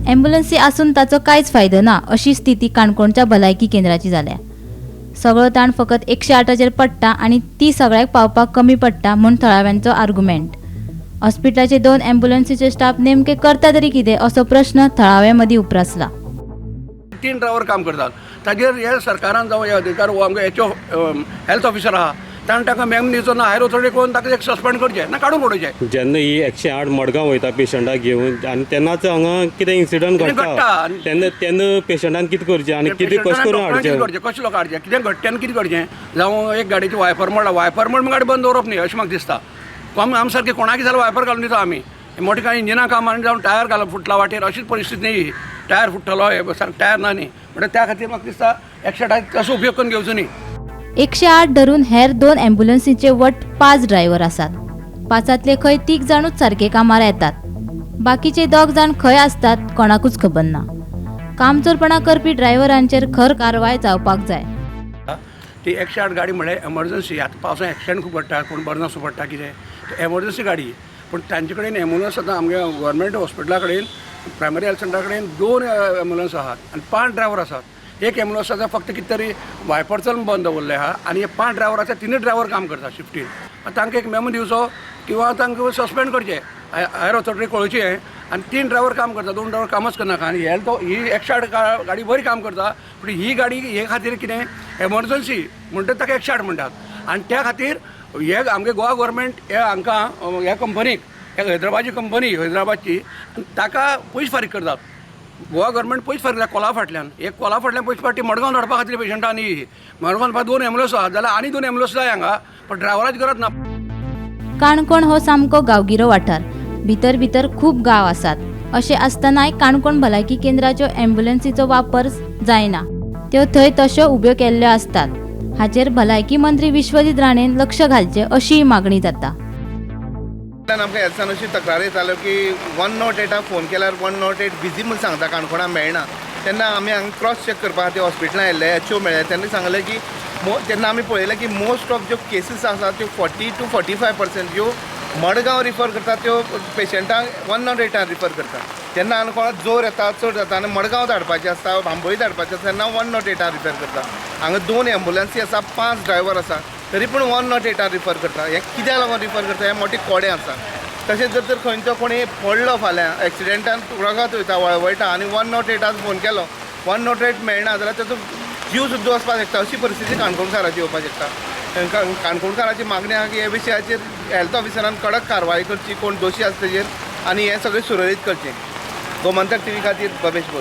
ॲम्ब्युलन्सी आसून ताचो कांयच फायदो ना अशी स्थिती काणकोणच्या भलायकी केंद्राची जाल्या। सगळो ताण फकत 108 पडटा आनी ती सगळ्याक पावपाक कमी पडटा म्हूण थळाव्यांचो आर्ग्युमेंट। हॉस्पिटलाचे 2 ॲम्ब्युलन्सीचे स्टाफ नेमके करता तरी कितें असो प्रश्न थळाव्या मदीं उपरासला। 3 ड्रायव्हर काम करतात ताजेर हे सरकारान जावं हे अधिकार वो आमगे एचओ हेल्थ ऑफिसर आहा ताणें ताका मेम दिवचो ना हायर ऑथॉरिटी करून ताका एक सस्पेंड करचें ना काडून उडोवचें। जेन्ना ही 108 मडगांव वयता पेशंटाक घेवन आनी तेन्नाच हांगा कितें इन्सिडंट घडटा तेन्ना पेशंटान कितें करचें आनी कितें कशें करून हाडचें कसलो काडचें कितें घडटा आनी कितें करचें जावं एक गाडयेची वायपर मोडला गाडी बंद दवरप न्ही अशें म्हाका दिसता। आमी सारकें कोणाक जाल्यार वायपर घालून दिता आमी मोठे काय इंजिना काम आनी जावन टायर घालप फुटला वाटेर अशीच परिस्थिती न्ही टायर फुट्टलो हे सारको टायर ना न्ही म्हणटा त्या खातीर म्हाका दिसता 108 तसो उपयोग करून घेवचो न्ही। 108 धरून हेर 2 ॲम्ब्युलन्सीचे वट 5 ड्रायव्हर आसात। 5 खंय 3 जाणूच सारके कामार येतात, बाकीचे 2 जाण खंय आसतात कोणाकूच खबर ना। कामचोरपणा करपी ड्रायव्हरांचेर खर कारवाय जावपाक जाय। ती 108 गाडी म्हळ्यार एमर्जन्सी आतां पावसांत एक्सिडेंट खूब पडटा कोण बरो नासू पडटा कितें एमर्जन्सी गाडी पूण तांचे कडेन एम्ब्युलन्स आतां आमगे गव्हर्मेंट हॉस्पिटला कडेन प्रायमरी हेल्थ सेंटरा कडेन 2 एम्ब्युलन्स आहात आनी 5 ड्रायव्हर आसात। एक एम्ब्युलन्स आसा फक्त कितें तरी वायपर चलून बंद दवरले आहा आनी हे 5 ड्रायव्हर आसा 3 ड्रायव्हर काम करता शिफ्टीन तांकां एक मेमो दिवचो किंवा तांकां सस्पेंड करचें हायर ऑथॉरिटी कळोवचें आनी 3 ड्रायव्हर काम करता 2 ड्रायव्हर कामच करनाका आनी ही 108 गाडी बरी काम करता पूण ही गाडी हे खातीर कितें एमर्जन्सी म्हणटा ताका 108 म्हणटात आनी त्या खातीर हे आमगे गोवा गव्हर्मेंट हे हांकां ह्या कंपनीक एक हैदराबादची कंपनी हैदराबादची ताका पयशे फारीक करतात। गोवा गव्हर्मेंट पयशे फारीक करता कोला फाटल्यान पयशे फाटी मडगांव धाडपा खातीर पेशंटां न्ही मडगांव 2 एम्ब्युलन्स आहात जाल्यार आनी 2 एम्ब्युलन्स जाय हांगा पण ड्रायव्हराची गरज ना। काणकोण हो सामको गांवगिरो वाठार, भितर खूब गांव आसात। अशें आसतनाय काणकोण भलायकी केंद्राच्यो ॲम्ब्युलन्सीचो वापर जायना, त्यो थंय तश्यो उब्यो केल्ल्यो आसतात। हाचेर भलायकी मंत्री विश्वजीत राणेन लक्ष घालचें अशीय मागणी जाता। आमकां हेल्थान अशी तक्रार येताल्यो की 108 फोन केल्यार 108 बिझी म्हूण सांगता काणकोणा मेळना तेन्ना आमी हांगा क्रॉस चॅक करपा खातीर हॉस्पिटलां येयल्ले एचओ मेळ्ळे तेन्ना सांगलें की तेन्ना आमी पळयलें की मोस्ट ऑफ ज्यो केसीस आसात त्यो 40 to 45% ज्यो मडगांव रिफर करतात त्यो पेशंटांक 108 रिफर करतात। तेन्ना आनी कोणाक जोर येता चड जाता आनी मडगांव धाडपाचें आसता बांबोळी धाडपाचें आसता तेन्ना 108 रिफर करता। हांगा 2 एम्ब्युलन्सी आसा 5 ड्रायव्हर आसा तरी पूण 108 रिफर करता। हें कित्याक लागून रिफर करता हें मोठे कोडे आसा। तशेंच जर तर खंयचो कोणी पडलो फाल्यां एक्सिडेंटान रगत वयता वळवयटा आनी 108 फोन केलो 108 मेळना जाल्यार ताचो जीव सुद्दां वचपाक शकता अशी परिस्थिती काणकोणकाराची येवपाक शकता। काणकोणकाराची मागणी आहा की हे विशयाचेर हेल्थ ऑफिसरान कडक कारवाय करची कोण दोशी आसा तेजेर आनी हें सगळें सुरळीत करचें। गोमंतक टीव्ही खातीर भवेश बोर।